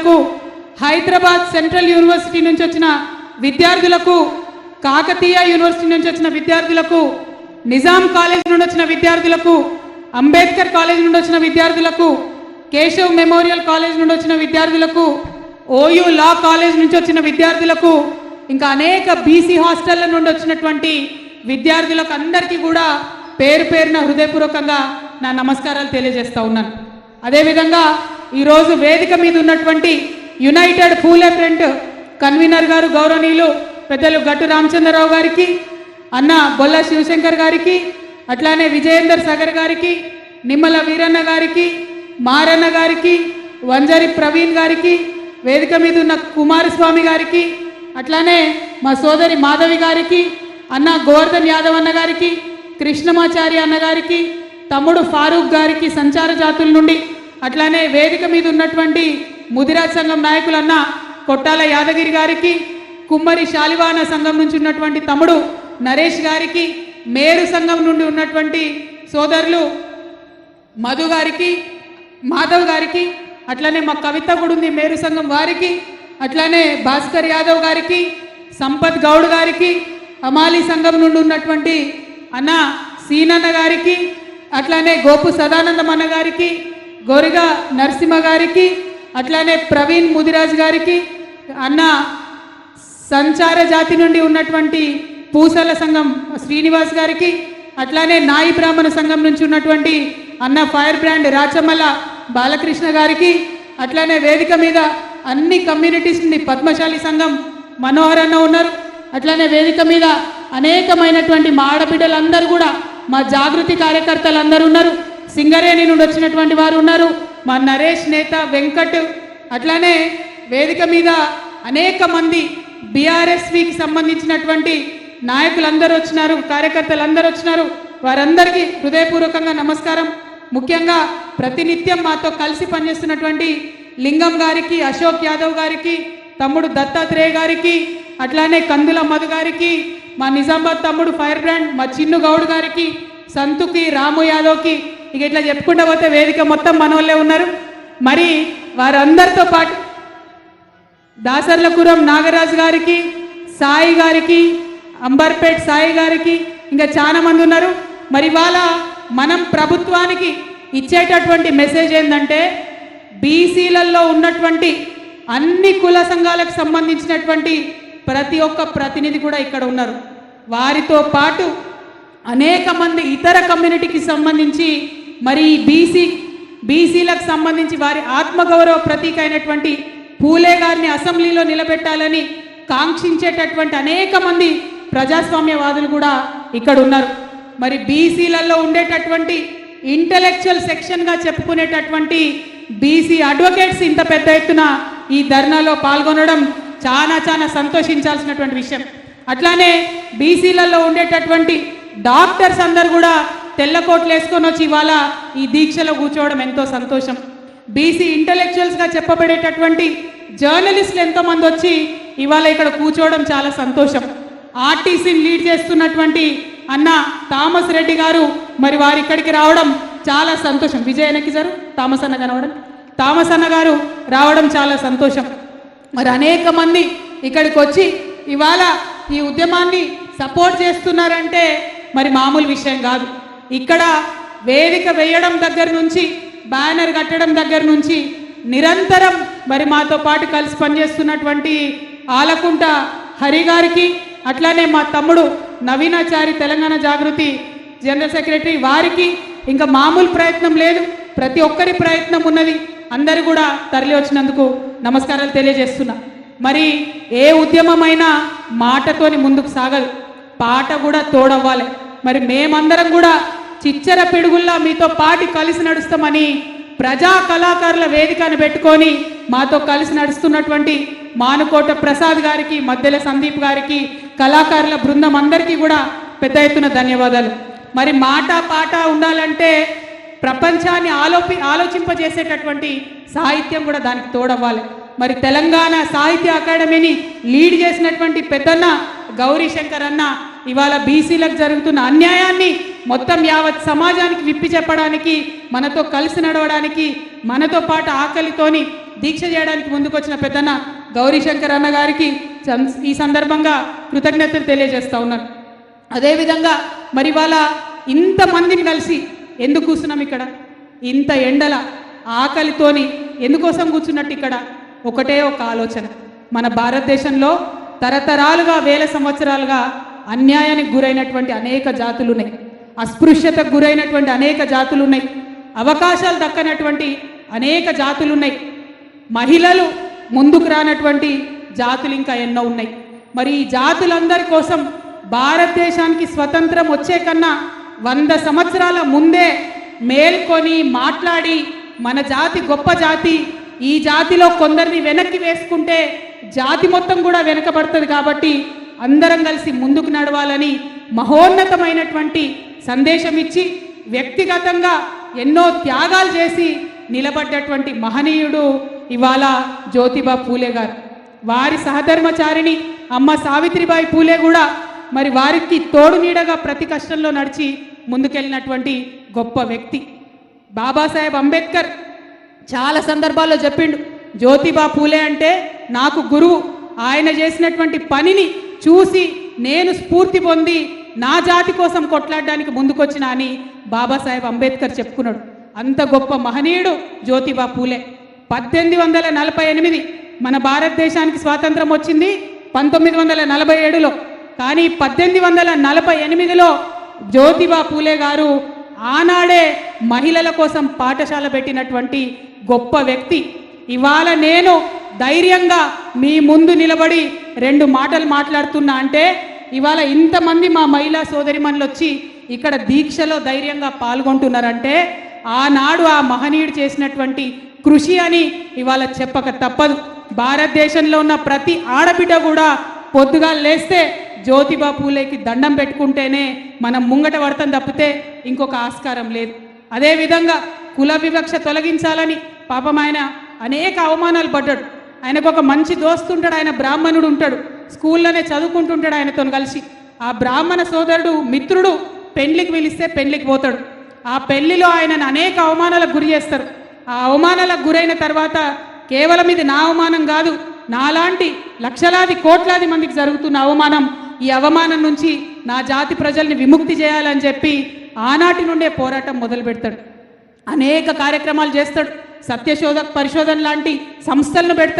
విద్యార్థులకు, Hyderabad central university నుంచి వచ్చిన విద్యార్థులకు, కాకతీయ యూనివర్సిటీ నుంచి వచ్చిన విద్యార్థులకు, నిజాం కాలేజ్ నుండి వచ్చిన విద్యార్థులకు, అంబేద్కర్ కాలేజ్ నుండి వచ్చిన విద్యార్థులకు, కేశవ్ మెమోరియల్ కాలేజ్ నుండి వచ్చిన విద్యార్థులకు, ఓయూ లా కాలేజ్ నుంచి వచ్చిన విద్యార్థులకు, ఇంకా అనేక బీసీ హాస్టళ్ల నుండి వచ్చినటువంటి విద్యార్థులకు అందరికీ కూడా పేరు పేరున హృదయపూర్వకంగా నా నమస్కారాలు తెలియజేస్తా ఉన్నాను. అదేవిధంగా ఈరోజు వేదిక మీద ఉన్నటువంటి యునైటెడ్ పూలే ఫ్రంట్ కన్వీనర్ గారు గౌరవనీయులు పెద్దలు గట్టు రామచంద్రరావు గారికి, అన్న బొల్ల శివశంకర్ గారికి, అట్లానే విజయేందర్ సాగర్ గారికి, నిమ్మల వీరన్న గారికి, మారన్న గారికి, వంజరి ప్రవీణ్ గారికి, వేదిక మీద ఉన్న కుమారస్వామి గారికి, అట్లానే మా సోదరి మాధవి గారికి, అన్న గోవర్ధన్ యాదవ్ అన్న గారికి, కృష్ణమాచార్య అన్న గారికి, తమ్ముడు ఫారూక్ గారికి సంచార జాతుల నుండి, అట్లానే వేదిక మీద ఉన్నటువంటి ముదిరాజ్ సంఘం నాయకులన్న కొట్టాల యాదగిరి గారికి, కుమ్మరి శాలివాన సంఘం నుంచి ఉన్నటువంటి తమ్ముడు నరేష్ గారికి, మేరు సంఘం నుండి ఉన్నటువంటి సోదరులు మధు గారికి, మాధవ్ గారికి, అట్లానే మా కవిత కూడా ఉంది మేరు సంఘం వారికి, అట్లానే భాస్కర్ యాదవ్ గారికి, సంపత్ గౌడ్ గారికి, అమాలి సంఘం నుండి ఉన్నటువంటి అన్న సీనన్న గారికి, అట్లానే గోపు సదానందం అన్న గారికి, గోరిగా నరసింహ గారికి, అట్లానే ప్రవీణ్ ముదిరాజ్ గారికి, అన్న సంచార జాతి నుండి ఉన్నటువంటి పూసల సంఘం శ్రీనివాస్ గారికి, అట్లానే నాయి బ్రాహ్మణ సంఘం నుంచి ఉన్నటువంటి అన్న ఫైర్ బ్రాండ్ రాచమల్ల బాలకృష్ణ గారికి, అట్లానే వేదిక మీద అన్ని కమ్యూనిటీస్ నుండి పద్మశాలి సంఘం మనోహర్ అన్న ఉన్నారు, అట్లానే వేదిక మీద అనేకమైనటువంటి మా ఆడబిడ్డలందరూ కూడా మా జాగృతి కార్యకర్తలు ఉన్నారు, సింగరేణి నుండి వచ్చినటువంటి వారు ఉన్నారు, మా నరేష్ నేత వెంకట్, అట్లానే వేదిక మీద అనేక మంది బీఆర్ఎస్వికి సంబంధించినటువంటి నాయకులందరూ వచ్చినారు, కార్యకర్తలందరూ వచ్చినారు. వారందరికీ హృదయపూర్వకంగా నమస్కారం. ముఖ్యంగా ప్రతినిత్యం మాతో కలిసి పనిచేస్తున్నటువంటి లింగం గారికి, అశోక్ యాదవ్ గారికి, తమ్ముడు దత్తాత్రేయ గారికి, అట్లానే కందుల మధు గారికి, మా నిజామాబాద్ తమ్ముడు ఫైర్ బ్రాండ్ మా చిన్ను గౌడ్ గారికి, సంతుకి, రాము యాదవ్కి, ఇక ఇట్లా చెప్పుకుంటూ పోతే వేదిక మొత్తం మనోళ్ళే ఉన్నారు. మరి వారందరితో పాటు దాసర్లపురం నాగరాజు గారికి, సాయి గారికి, అంబర్పేట్ సాయి గారికి, ఇంకా చాలా మంది ఉన్నారు. మరి ఇవాళ మనం ప్రభుత్వానికి ఇచ్చేటటువంటి మెసేజ్ ఏంటంటే బీసీలలో ఉన్నటువంటి అన్ని కుల సంఘాలకు సంబంధించినటువంటి ప్రతి ఒక్క ప్రతినిధి కూడా ఇక్కడ ఉన్నారు. వారితో పాటు అనేక మంది ఇతర కమ్యూనిటీకి సంబంధించి మరి బీసీలకు సంబంధించి వారి ఆత్మగౌరవ ప్రతీక అయినటువంటి పూలే గారిని అసెంబ్లీలో నిలబెట్టాలని కాంక్షించేటటువంటి అనేక మంది ప్రజాస్వామ్యవాదులు కూడా ఇక్కడ ఉన్నారు. మరి బీసీలలో ఉండేటటువంటి ఇంటలెక్చువల్ సెక్షన్గా చెప్పుకునేటటువంటి బీసీ అడ్వకేట్స్ ఇంత పెద్ద ఎత్తున ఈ ధర్నాలో పాల్గొనడం చాలా చాలా సంతోషించాల్సినటువంటి విషయం. అట్లానే బీసీలలో ఉండేటటువంటి డాక్టర్స్ అందరు కూడా తెల్లకోట్లు వేసుకొని వచ్చి ఇవాళ ఈ దీక్షలో కూర్చోవడం ఎంతో సంతోషం. బీసీ ఇంటలెక్చువల్స్గా చెప్పబడేటటువంటి జర్నలిస్టులు ఎంతోమంది వచ్చి ఇవాళ ఇక్కడ కూర్చోవడం చాలా సంతోషం. ఆర్టీసీని లీడ్ చేస్తున్నటువంటి అన్న థామస్ రెడ్డి గారు మరి వారు ఇక్కడికి రావడం చాలా సంతోషం. విజయనకి గారు థామస్ అన్న కనవడం, థామస్ అన్న గారు రావడం చాలా సంతోషం. మరి అనేక మంది ఇక్కడికి వచ్చి ఇవాళ ఈ ఉద్యమాన్ని సపోర్ట్ చేస్తున్నారంటే మరి మామూలు విషయం కాదు. ఇక్కడ వేదిక వేయడం దగ్గర నుంచి, బ్యానర్ కట్టడం దగ్గర నుంచి నిరంతరం మరి మాతో పాటు కలిసి పనిచేస్తున్నటువంటి ఆలకుంట హరి గారికి, అట్లానే మా తమ్ముడు నవీనాచారి తెలంగాణ జాగృతి జనరల్ సెక్రటరీ వారికి ఇంకా మామూలు ప్రయత్నం లేదు, ప్రతి ఒక్కరి ప్రయత్నం ఉన్నది. అందరూ కూడా తరలి వచ్చినందుకు నమస్కారాలు తెలియజేస్తున్నా. మరి ఏ ఉద్యమమైనా మాటతోని ముందుకు సాగదు, పాట కూడా తోడవ్వాలి. మరి మేమందరం కూడా చిచ్చర పిడుగుల్లా మీతో పాటు కలిసి నడుస్తామని ప్రజా కళాకారుల వేదికను పెట్టుకొని మాతో కలిసి నడుస్తున్నటువంటి మానుకోట ప్రసాద్ గారికి, మద్దెల సందీప్ గారికి, కళాకారుల బృందం అందరికీ కూడా పెద్ద ఎత్తున ధన్యవాదాలు. మరి మాట పాట ఉండాలంటే ప్రపంచాన్ని ఆలోచింపజేసేటటువంటి సాహిత్యం కూడా దానికి తోడవ్వాలి. మరి తెలంగాణ సాహిత్య అకాడమీని లీడ్ చేసినటువంటి పెద్దన్న గౌరీ శంకర్ అన్న ఇవాళ బీసీలకు జరుగుతున్న అన్యాయాన్ని మొత్తం యావత్ సమాజానికి విప్పి చెప్పడానికి, మనతో కలిసి నడవడానికి, మనతో పాటు ఆకలితోని దీక్ష చేయడానికి ముందుకొచ్చిన పెద్దన్న గౌరీశంకర్ అన్న గారికి ఈ సందర్భంగా కృతజ్ఞతలు తెలియజేస్తా ఉన్నాను. అదేవిధంగా మరి వాళ్ళ ఇంతమందిని కలిసి ఎందుకు కూర్చున్నాం ఇక్కడ, ఇంత ఎండల ఆకలితోని ఎందుకోసం కూర్చున్నట్టు ఇక్కడ ఒకటే ఒక ఆలోచన. మన భారతదేశంలో తరతరాలుగా వేల సంవత్సరాలుగా అన్యాయానికి గురైనటువంటి అనేక జాతులు ఉన్నాయి, అస్పృశ్యతకు గురైనటువంటి అనేక జాతులు ఉన్నాయి, అవకాశాలు దక్కనటువంటి అనేక జాతులు ఉన్నాయి, మహిళలు ముందుకు రానటువంటి జాతులు ఇంకా ఎన్నో ఉన్నాయి. మరి ఈ జాతులందరి కోసం భారతదేశానికి స్వతంత్రం వచ్చే కన్నా 100 సంవత్సరాల ముందే మేల్కొని మాట్లాడి మన జాతి గొప్ప జాతి, ఈ జాతిలో కొందరిని వెనక్కి వేసుకుంటే జాతి మొత్తం కూడా వెనకబడుతుంది కాబట్టి అందరం కలిసి ముందుకు నడవాలని మహోన్నతమైనటువంటి సందేశం ఇచ్చి వ్యక్తిగతంగా ఎన్నో త్యాగాలు చేసి నిలబడ్డటువంటి మహనీయుడు ఇవాళ జ్యోతిబా పూలే గారు. వారి సహధర్మచారిణి అమ్మ సావిత్రిబాయి పూలే కూడా మరి వారికి తోడు నీడగా ప్రతి కష్టంలో నడిచి ముందుకెళ్ళినటువంటి గొప్ప వ్యక్తి. బాబాసాహెబ్ అంబేద్కర్ చాలా సందర్భాల్లో చెప్పిండు, జ్యోతిబా పూలే అంటే నాకు గురువు, ఆయన చేసినటువంటి పనిని చూసి నేను స్ఫూర్తి పొంది నా జాతి కోసం కొట్లాడడానికి ముందుకొచ్చిన అని బాబాసాహెబ్ అంబేద్కర్ చెప్పుకున్నాడు. అంత గొప్ప మహనీయుడు జ్యోతిబా పూలే. 1848 మన భారతదేశానికి స్వాతంత్రం వచ్చింది 1947లో, కానీ 1848లో జ్యోతిబా పూలే గారు ఆనాడే మహిళల కోసం పాఠశాల పెట్టినటువంటి గొప్ప వ్యక్తి. ఇవాళ నేను ధైర్యంగా మీ ముందు నిలబడి 2 మాటలు మాట్లాడుతున్నా అంటే ఇవాళ ఇంతమంది మా మహిళా సోదరిమణులు వచ్చి ఇక్కడ దీక్షలో ధైర్యంగా పాల్గొంటున్నారంటే ఆనాడు ఆ మహనీయుడు చేసినటువంటి కృషి అని ఇవాళ చెప్పక తప్పదు. భారతదేశంలో ఉన్న ప్రతి ఆడబిడ్డ కూడా పొద్దుగా లేస్తే జ్యోతిబా పూలేకి దండం పెట్టుకుంటేనే మనం ముంగట పడతాం తప్పితే ఇంకొక ఆస్కారం లేదు. అదేవిధంగా కుల వివక్ష తొలగించాలని పాపం ఆయన అనేక అవమానాలు పడ్డాడు. ఆయనకు ఒక మంచి దోస్తు ఉంటాడు, ఆయన బ్రాహ్మణుడు ఉంటాడు, స్కూల్లోనే చదువుకుంటుంటాడు ఆయనతో కలిసి. ఆ బ్రాహ్మణ సోదరుడు మిత్రుడు పెళ్లికి పిలిస్తే పెళ్లికి పోతాడు. ఆ పెళ్లిలో ఆయనను అనేక అవమానాలకు గురి చేస్తారు. ఆ అవమానాలకు గురైన తర్వాత కేవలం ఇది నా అవమానం కాదు, నాలాంటి లక్షలాది కోట్లాది మందికి జరుగుతున్న అవమానం, ఈ అవమానం నుంచి నా జాతి ప్రజల్ని విముక్తి చేయాలని చెప్పి ఆనాటి నుండే పోరాటం మొదలు పెడతాడు. అనేక కార్యక్రమాలు చేస్తాడు, సత్యశోధక్ పరిశోధన లాంటి సంస్థలను పెడతాడు.